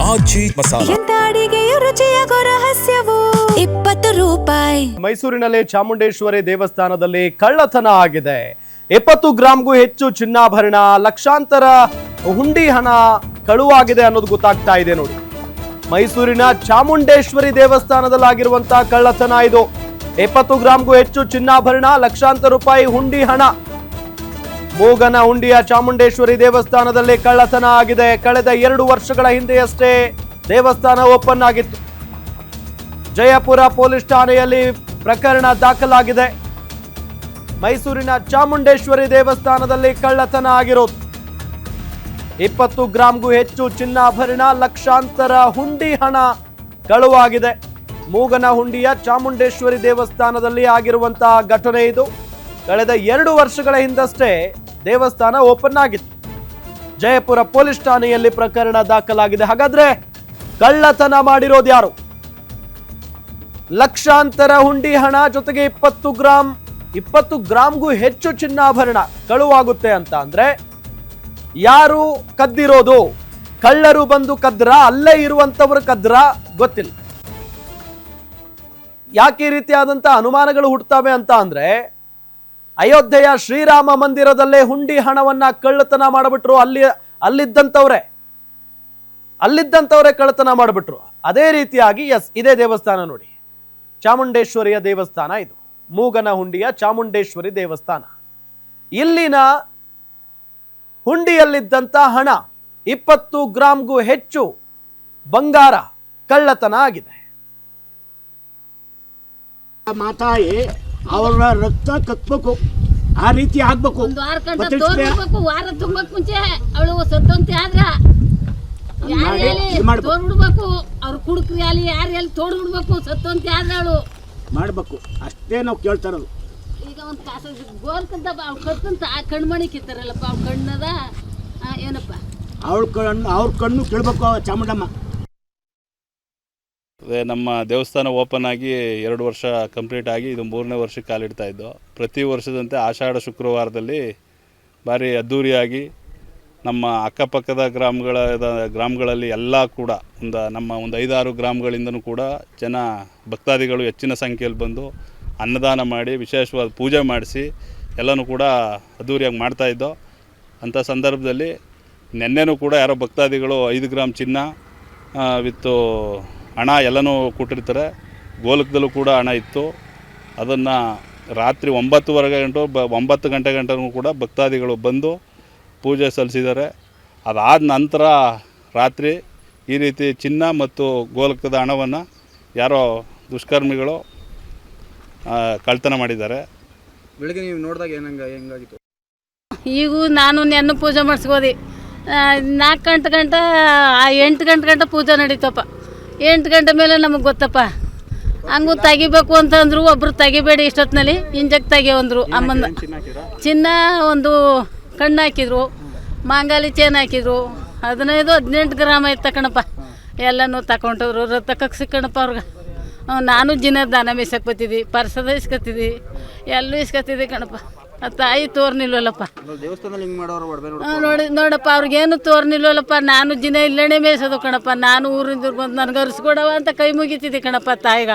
ಆಜಿ ಮಸಾಲ. ಎಂತ ಅಡಿಗೆಯ ರುಚಿಯಾಗೋ ರಹಸ್ಯವು 20 ರೂಪಾಯಿ. ಮೈಸೂರಿನಲ್ಲಿ ಚಾಮುಂಡೇಶ್ವರಿ ದೇವಸ್ಥಾನದಲ್ಲಿ ಕಳ್ಳತನ ಆಗಿದೆ. 20 ಗ್ರಾಂಗೂ ಹೆಚ್ಚು ಚಿನ್ನಾಭರಣ, ಲಕ್ಷಾಂತರ ಹುಂಡಿ ಹಣ ಕಳುವಾಗಿದೆ ಅನ್ನೋದು ಗೊತ್ತಾಗ್ತಾ ಇದೆ ನೋಡಿ. ಮೈಸೂರಿನ ಚಾಮುಂಡೇಶ್ವರಿ ದೇವಸ್ಥಾನದಲ್ಲಾಗಿರುವಂತಹ ಕಳ್ಳತನ ಇದು. 20 ಗ್ರಾಂಗೂ ಹೆಚ್ಚು ಚಿನ್ನಾಭರಣ, ಲಕ್ಷಾಂತರ ರೂಪಾಯಿ ಹುಂಡಿ ಹಣ. ಮೂಗನ ಹುಂಡಿಯ ಚಾಮುಂಡೇಶ್ವರಿ ದೇವಸ್ಥಾನದಲ್ಲಿ ಕಳ್ಳತನ ಆಗಿದೆ. ಕಳೆದ 2 ವರ್ಷಗಳ ಹಿಂದೆಯಷ್ಟೇ ದೇವಸ್ಥಾನ ಓಪನ್ ಆಗಿತ್ತು. ಜಯಪುರ ಪೊಲೀಸ್ ಠಾಣೆಯಲ್ಲಿ ಪ್ರಕರಣ ದಾಖಲಾಗಿದೆ. ಮೈಸೂರಿನ ಚಾಮುಂಡೇಶ್ವರಿ ದೇವಸ್ಥಾನದಲ್ಲಿ ಕಳ್ಳತನ ಆಗಿರೋದು. 20 ಗ್ರಾಂಗೂ ಹೆಚ್ಚು ಚಿನ್ನಾಭರಣ, ಲಕ್ಷಾಂತರ ಹುಂಡಿ ಹಣ ಕಳುವಾಗಿದೆ. ಮೂಗನ ಹುಂಡಿಯ ಚಾಮುಂಡೇಶ್ವರಿ ದೇವಸ್ಥಾನದಲ್ಲಿ ಆಗಿರುವಂತಹ ಘಟನೆ ಇದು. ಕಳೆದ 2 ವರ್ಷಗಳ ಹಿಂದಷ್ಟೇ ದೇವಸ್ಥಾನ ಓಪನ್ ಆಗಿತ್ತು. ಜಯಪುರ ಪೊಲೀಸ್ ಠಾಣೆಯಲ್ಲಿ ಪ್ರಕರಣ ದಾಖಲಾಗಿದೆ. ಹಾಗಾದ್ರೆ ಕಳ್ಳತನ ಮಾಡಿರೋದು ಯಾರು? ಲಕ್ಷಾಂತರ ಹುಂಡಿ ಹಣ ಜೊತೆಗೆ 20 ಗ್ರಾಂಗೂ ಹೆಚ್ಚು ಚಿನ್ನಾಭರಣ ಕಳುವಾಗುತ್ತೆ ಅಂತ ಅಂದ್ರೆ ಯಾರು ಕದ್ದಿರೋದು? ಕಳ್ಳರು ಬಂದು ಕದ್ರ, ಅಲ್ಲೇ ಇರುವಂತವರು ಕದ್ರ? ಗೊತ್ತಿಲ್ಲ. ಯಾಕೆ ಈ ರೀತಿಯಾದಂತ ಅನುಮಾನಗಳು ಹುಟ್ಟುತ್ತವೆ ಅಂತ ಅಂದ್ರೆ ಅಯೋಧ್ಯೆಯ ಶ್ರೀರಾಮ ಮಂದಿರದಲ್ಲೇ ಹುಂಡಿ ಹಣವನ್ನ ಕಳ್ಳತನ ಮಾಡಿಬಿಟ್ರು. ಅಲ್ಲಿದ್ದಂಥವರೇ ಕಳ್ಳತನ ಮಾಡಿಬಿಟ್ರು. ಅದೇ ರೀತಿಯಾಗಿ ಇದೇ ದೇವಸ್ಥಾನ ನೋಡಿ, ಚಾಮುಂಡೇಶ್ವರಿಯ ದೇವಸ್ಥಾನ ಇದು. ಮೂಗನ ಹುಂಡಿಯ ಚಾಮುಂಡೇಶ್ವರಿ ದೇವಸ್ಥಾನ. ಇಲ್ಲಿನ ಹುಂಡಿಯಲ್ಲಿದ್ದಂತ ಹಣ 20 ಗ್ರಾಂಗೂ ಹೆಚ್ಚು ಬಂಗಾರ ಕಳ್ಳತನ ಆಗಿದೆ. ಮಾತಾಯಿ ಅವರ ರಕ್ತ ಕಟ್ಬೇಕು, ಆ ರೀತಿ ಆಗ್ಬೇಕು. ವಾರ ತುಂಬಕ್ ಮುಂಚೆ ಅವಳು ಸತ್ತಂತೆ ಆದ್ರ ತೋಡ್ಬಿಡ್ಬೇಕು. ಅವ್ರು ಕುಡುಕ್ರಿ ಅಲ್ಲಿ ಯಾರು ಎಲ್ಲಿ ತೋಡ್ಬಿಡ್ಬೇಕು, ಸತ್ತಂತೆ ಆದ್ರೆ ಅವಳು ಮಾಡ್ಬೇಕು. ಅಷ್ಟೇ ನಾವು ಕೇಳ್ತಾ ಇರೋದು. ಈಗ ಒಂದು ಕಾಸ ಗೋಲ್ಕಂತ ಅವ್ಳು ಕತ್ತಂತ ಕಣ್ಮಣಿ ಕಿತ್ತಾರಲ್ಲಪ್ಪ, ಅವ್ಳ ಕಣ್ಣದ ಏನಪ್ಪ, ಅವ್ರ ಕಣ್ಣು ಕೇಳ್ಬೇಕು ಚಾಮುಂಡಮ್ಮ. ನಮ್ಮ ದೇವಸ್ಥಾನ ಓಪನ್ ಆಗಿ 2 ವರ್ಷ ಕಂಪ್ಲೀಟ್ ಆಗಿ ಇದು 3ನೇ ವರ್ಷಕ್ಕೆ ಕಾಲಿಡ್ತಾ ಇದ್ದು. ಪ್ರತಿ ವರ್ಷದಂತೆ ಆಷಾಢ ಶುಕ್ರವಾರದಲ್ಲಿ ಭಾರಿ ಅದ್ಧೂರಿಯಾಗಿ ನಮ್ಮ ಅಕ್ಕಪಕ್ಕದ ಗ್ರಾಮಗಳಲ್ಲಿ ಎಲ್ಲ ಕೂಡ ಒಂದು 5-6 ಗ್ರಾಮಗಳಿಂದನೂ ಕೂಡ ಜನ ಭಕ್ತಾದಿಗಳು ಹೆಚ್ಚಿನ ಸಂಖ್ಯೆಯಲ್ಲಿ ಬಂದು ಅನ್ನದಾನ ಮಾಡಿ ವಿಶೇಷವಾದ ಪೂಜೆ ಮಾಡಿಸಿ ಎಲ್ಲನೂ ಕೂಡ ಅದ್ಧೂರಿಯಾಗಿ ಮಾಡ್ತಾಯಿದ್ದೋ. ಅಂಥ ಸಂದರ್ಭದಲ್ಲಿ ನೆನ್ನೆನೂ ಕೂಡ ಯಾರೋ ಭಕ್ತಾದಿಗಳು 5 ಗ್ರಾಮ್ ಚಿನ್ನ ವಿತ್ತು ಹಣ ಎಲ್ಲನೂ ಕೊಟ್ಟಿರ್ತಾರೆ. ಗೋಲಕದಲ್ಲೂ ಕೂಡ ಹಣ ಇತ್ತು. ಅದನ್ನು ರಾತ್ರಿ 9 ಗಂಟೆ ಗಂಟೆನೂ ಕೂಡ ಭಕ್ತಾದಿಗಳು ಬಂದು ಪೂಜೆ ಸಲ್ಲಿಸಿದ್ದಾರೆ. ಅದಾದ ನಂತರ ರಾತ್ರಿ ಈ ರೀತಿ ಚಿನ್ನ ಮತ್ತು ಗೋಲಕದ ಹಣವನ್ನು ಯಾರೋ ದುಷ್ಕರ್ಮಿಗಳು ಕಳ್ತನ ಮಾಡಿದ್ದಾರೆ. ಬೆಳಗ್ಗೆ ನೀವು ನೋಡಿದಾಗ ಹೆಂಗಾಗಿತ್ತು? ಈಗ ನಾನು ನೆನ್ನೆ ಪೂಜೆ ಮಾಡಿಸ್ಕೋದಿ 4 ಗಂಟೆ 8 ಗಂಟೆ ಪೂಜೆ ನಡೀತಪ್ಪ. 8 ಗಂಟೆ ಮೇಲೆ ನಮಗೆ ಗೊತ್ತಪ್ಪ. ಹಂಗೂ ತೆಗಿಬೇಕು ಅಂತಂದ್ರು, ಒಬ್ರು ತೆಗಿಬೇಡಿ ಇಷ್ಟೊತ್ತಿನಲ್ಲಿ ಇಂಜಕ್ ತೆಗಿಯವಂದ್ರು. ಅಮ್ಮನ ಚಿನ್ನ ಒಂದು ಕಣ್ಣು ಹಾಕಿದ್ರು, ಮಾಂಗಾಲಿ ಚೇನ್ ಹಾಕಿದ್ರು. 15-18 ಗ್ರಾಮ್ ಆಯ್ತು ತಕಣಪ್ಪ. ಎಲ್ಲನೂ ತಗೊಂಡವ್ರು, ರೊಕ್ಕ ಸಿಕ್ಕಣಪ್ಪ ಅವ್ರಿಗೆ. ನಾನು ದಾನ ಮೀಸಕ್ಕೆ ಬತ್ತಿದ್ದಿ, ಪರ್ಸದ ಇಸ್ಕೊತಿದ್ದಿ, ಎಲ್ಲೂ ಇಸ್ಕೊತಿದ್ದಿ ಕಣಪ್ಪ. ತಾಯಿ ತೋರ್ನಿಲ್ವಲ್ಲಪ್ಪ. ನೋಡಪ್ಪ ಅವ್ರಿಗೇನು ತೋರ್ನಿಲ್ವಲ್ಲಪ್ಪ. ನಾನು ಇಲ್ಲೇ ಮೇಯ್ಸೋದು ಕಣಪ್ಪ. ನಾನು ಊರಿಂದ ಬಂದು ನನಗೆ ಅರಿಸ್ಕೊಡವ ಅಂತ ಕೈ ಮುಗಿತಿದ್ದೆ ಕಣಪ್ಪ ತಾಯಿಗ.